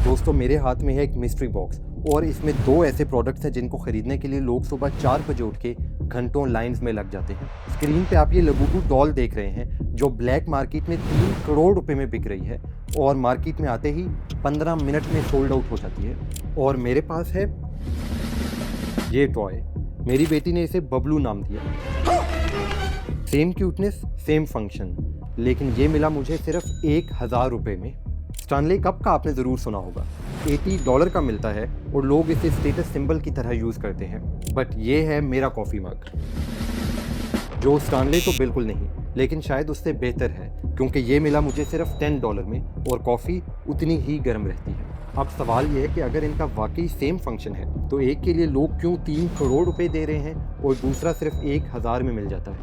दोस्तों मेरे हाथ में है एक मिस्ट्री बॉक्स और इसमें 2 ऐसे प्रोडक्ट्स हैं जिनको खरीदने के लिए लोग सुबह 4 बजे उठ के घंटों लाइंस में लग जाते हैं। स्क्रीन पे आप ये लबूबू डॉल देख रहे हैं जो ब्लैक मार्केट में 3 करोड़ रुपए में बिक रही है और मार्केट में आते ही 15 मिनट में सोल्ड आउट हो जाती है। और मेरे पास है ये टॉय, मेरी बेटी ने इसे बबलू नाम दिया। सेम क्यूटनेस सेम फंक्शन, लेकिन ये मिला मुझे सिर्फ 1000 रुपये में। स्टैनले कप का आपने ज़रूर सुना होगा, $80 का मिलता है और लोग इसे स्टेटस सिंबल की तरह यूज़ करते हैं। बट ये है मेरा कॉफ़ी मग, जो स्टैनले तो बिल्कुल नहीं, लेकिन शायद उससे बेहतर है क्योंकि ये मिला मुझे सिर्फ $10 में और कॉफ़ी उतनी ही गर्म रहती है। अब सवाल ये है कि अगर इनका वाकई सेम फंक्शन है तो एक के लिए लोग क्यों 3 करोड़ रुपए दे रहे हैं और दूसरा सिर्फ 1000 में मिल जाता है?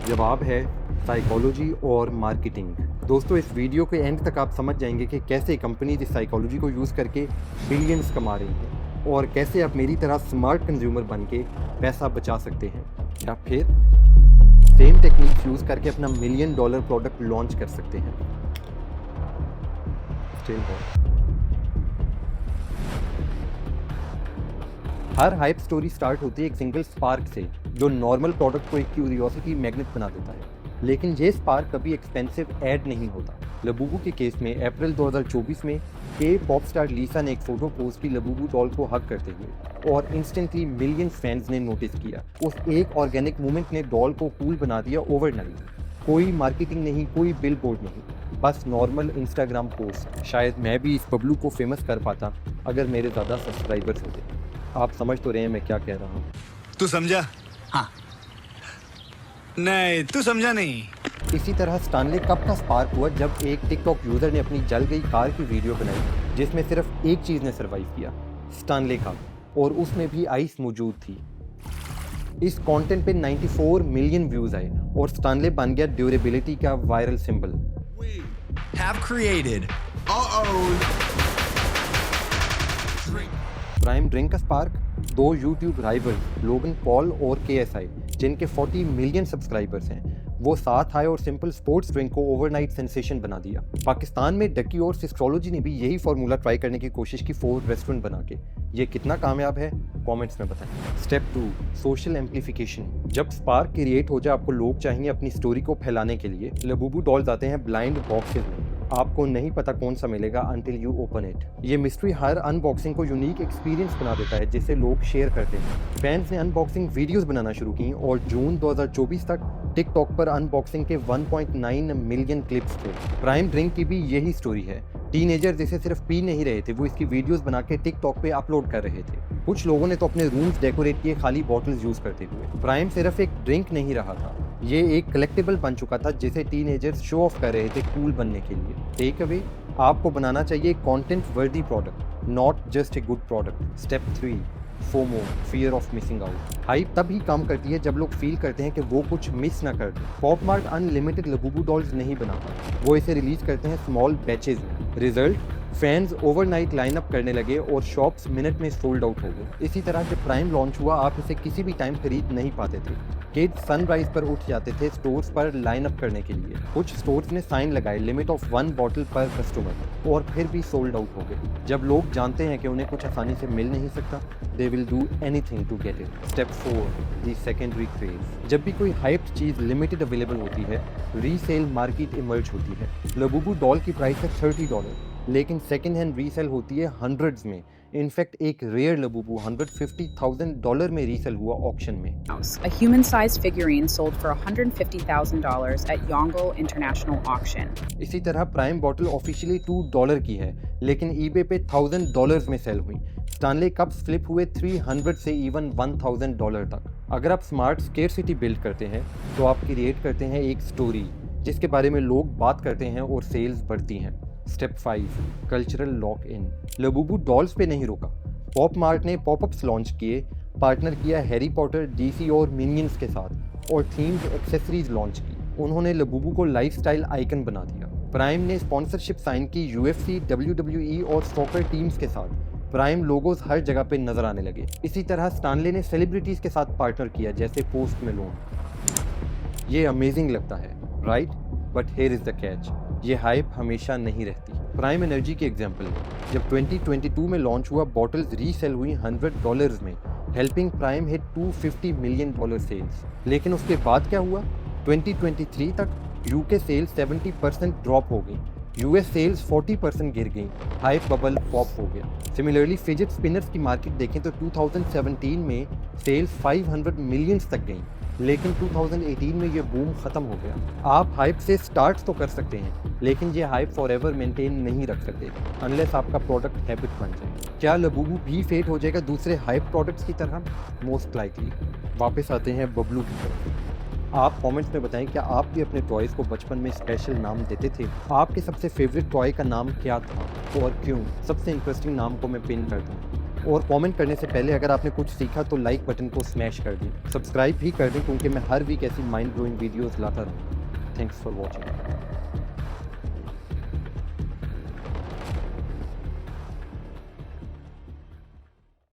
जवाब है साइकोलॉजी और मार्केटिंग। दोस्तों इस वीडियो के एंड तक आप समझ जाएंगे कि कैसे कंपनीज इस साइकोलॉजी को यूज़ करके बिलियंस कमा रही हैं और कैसे आप मेरी तरह स्मार्ट कंज्यूमर बन के पैसा बचा सकते हैं या फिर सेम टेक्निक्स यूज़ करके अपना $1 मिलियन प्रोडक्ट लॉन्च कर सकते हैं। हर हाइप स्टोरी स्टार्ट होती है एक सिंगल स्पार्क से जो नॉर्मल प्रोडक्ट को एक क्यूरियोसिटी मैग्नेट बना देता है, लेकिन ये स्पार्क कभी एक्सपेंसिव ऐड नहीं होता। लबूबू के केस में अप्रैल 2024 में के पॉप स्टार लीसा ने एक फोटो पोस्ट की लबूबू डॉल को हग करते हुए और इंस्टेंटली मिलियन फैंस ने नोटिस किया। उस एक ऑर्गेनिक मूवमेंट ने डॉल को कूल बना दिया ओवरनाइट। कोई मार्केटिंग नहीं, कोई बिल बोर्ड नहीं, बस नॉर्मल इंस्टाग्राम पोस्ट। शायद मैं भी इस बबलू को फेमस कर पाता अगर मेरे ज़्यादा सब्सक्राइबर्स होते। आप समझ तो रहे हैं मैं क्या कह रहा हूँ? तू समझा? हाँ। नहीं, तू समझा नहीं। इसी तरह स्टैनले कप का स्पार्क हुआ जब एक टिकटॉक यूज़र ने अपनी जल गई कार की वीडियो बनाई जिसमें सिर्फ एक चीज़ ने सर्वाइव किया, स्टैनले कप, और उसमें भी आइस मौजूद थी। इस कंटेंट पे 94 मिलियन व्यूज़ आए और स्टैनले बन गया ड्यूरेबिलिटी का वायरल सिंबल। प्राइम ड्रिंक का spark 2 YouTube rival Logan Paul और KSI जिनके 40 मिलियन सब्सक्राइबर्स हैं, वो साथ आए और सिंपल स्पोर्ट्स ड्रिंक को ओवरनाइट सेंसेशन बना दिया। पाकिस्तान में डकी और सिस्ट्रोलॉजी ने भी यही फॉर्मूला ट्राई करने की कोशिश की 4 रेस्टोरेंट बना के। ये कितना कामयाब है कमेंट्स में बताएं। Step 2 social amplification. जब स्पार्क क्रिएट हो जाए, आपको लोग चाहिए अपनी स्टोरी को फैलाने के लिए, लबूबू डॉल्स आते हैं ब्लाइंड बॉक्सेस में। आपको नहीं पता कौन सा मिलेगा अंटिल यू ओपन इट। ये मिस्ट्री हर अनबॉक्सिंग को यूनिक एक्सपीरियंस बना देता है जिसे लोग शेयर करते हैं। फैंस ने अनबॉक्सिंग वीडियोस बनाना शुरू की और जून 2024 तक टिकटॉक पर अनबॉक्सिंग के 1.9 मिलियन क्लिप्स थे। प्राइम ड्रिंक की भी यही स्टोरी है। टीनेजर जिसे सिर्फ पी नहीं रहे थे, वो इसकी वीडियोस बना के टिकटॉक पे अपलोड कर रहे थे। कुछ लोगों ने तो अपने रूम्स डेकोरेट किए खाली बॉटल्स यूज करते हुए। प्राइम सिर्फ एक ड्रिंक नहीं रहा था, ये एक कलेक्टिबल बन चुका था जिसे टीनेजर्स शो ऑफ कर रहे थे कूल बनने के लिए। टेक अवे, आपको बनाना चाहिए कंटेंट वर्दी product, not just a good product. Step 3 FOMO, fear of missing out. Hype तभी काम करती है जब लोग फील करते हैं कि वो कुछ मिस ना कर दें। Pop mart unlimited Labubu dolls नहीं बनाता, वो इसे रिलीज करते हैं स्मॉल बैचेज में। रिजल्ट, फैंस ओवरनाइट लाइनअप करने लगे और शॉप्स मिनट में सोल्ड आउट हो गए। इसी तरह जब प्राइम लॉन्च हुआ, आप इसे किसी भी टाइम खरीद नहीं पाते थे। किड्स सनराइज पर उठ जाते थे स्टोर्स पर लाइन अप करने के लिए। कुछ स्टोर्स ने साइन लगाए लिमिट ऑफ 1 बॉटल पर कस्टमर, और फिर भी सोल्ड आउट हो गए। जब लोग जानते हैं कि उन्हें कुछ आसानी से मिल नहीं सकता, they will do anything to get it. Step 4 the secondary craze. जब भी कोई हाइप्ड चीज़ लिमिटेड अवेलेबल होती है, रीसेल मार्केट इमर्ज होती है। लबूबू डॉल की प्राइस है $30, लेकिन सेकेंड हैंड रीसेल होती है हंड्रेड्स में। इनफैक्ट एक रेयर लबूबू $150,000 में रीसेल हुआ ऑक्शन में। A human-sized figurine sold for $150,000 at Yongle International Auction. इसी तरह प्राइम बॉटल ऑफिशियली $2 की है, लेकिन ईबे पे $1000 में सेल हुई। स्टैनले कप्स फ्लिप हुए 300 से इवन $1000 तक। अगर आप स्मार्ट स्केरसिटी बिल्ड करते हैं तो आप क्रिएट करते हैं एक स्टोरी जिसके बारे में लोग बात करते हैं और सेल्स बढ़ती हैं। Step 5 cultural lock in. Labubu dolls पे नहीं रुका, पॉप मार्ट ने पॉपअप्स लॉन्च किए, पार्टनर किया हैरी पॉटर, DC और मिनियंस के साथ, और थीम्ड एक्सेसरीज लॉन्च की। उन्होंने लबूबू को लाइफस्टाइल आइकन बना दिया। प्राइम ने स्पॉन्सरशिप साइन की UFC, WWE और सॉकर टीम्स के साथ। प्राइम लोगोस हर जगह पे नजर आने लगे। इसी तरह स्टैनले ने सेलिब्रिटीज के साथ पार्टनर किया जैसे पोस्ट मेलोन। ये अमेजिंग लगता है, right? But here is the catch, ये हाइप हमेशा नहीं रहती। प्राइम एनर्जी की एग्जांपल जब 2022 में लॉन्च हुआ, बॉटल्स रीसेल हुई $100 में, helping Prime hit $250 million sales. लेकिन उसके बाद क्या हुआ? 2023 तक यूके सेल्स 70% ड्रॉप हो गई, यूएस सेल्स 40% गिर गई, हाइप बबल पॉप हो गया। सिमिलरली फिजिट स्पिनर्स की मार्केट देखें तो 2017 में सेल्स 500 मिलियन तक गई, लेकिन 2018 में ये बूम खत्म हो गया। आप हाइप से स्टार्ट तो कर सकते हैं, लेकिन ये हाइप फॉर एवर मेंटेन नहीं रख सकते अनलेस आपका प्रोडक्ट हैबिट बन जाए। क्या लबूबू भी फेड हो जाएगा दूसरे हाइप प्रोडक्ट्स की तरह? Most likely. वापस आते हैं बबलू की तरफ। आप कमेंट्स में बताएं, क्या आप भी अपने टॉयज़ को बचपन में स्पेशल नाम देते थे? आपके सबसे फेवरेट टॉय का नाम क्या था और क्यों? सबसे इंटरेस्टिंग नाम को मैं पिन कर दूँ। और कमेंट करने से पहले अगर आपने कुछ सीखा तो लाइक बटन को स्मैश कर दें, सब्सक्राइब भी कर दें, क्योंकि मैं हर वीक ऐसी माइंड ब्लोइंग वीडियोस लाता रहूँ। Thanks for watching.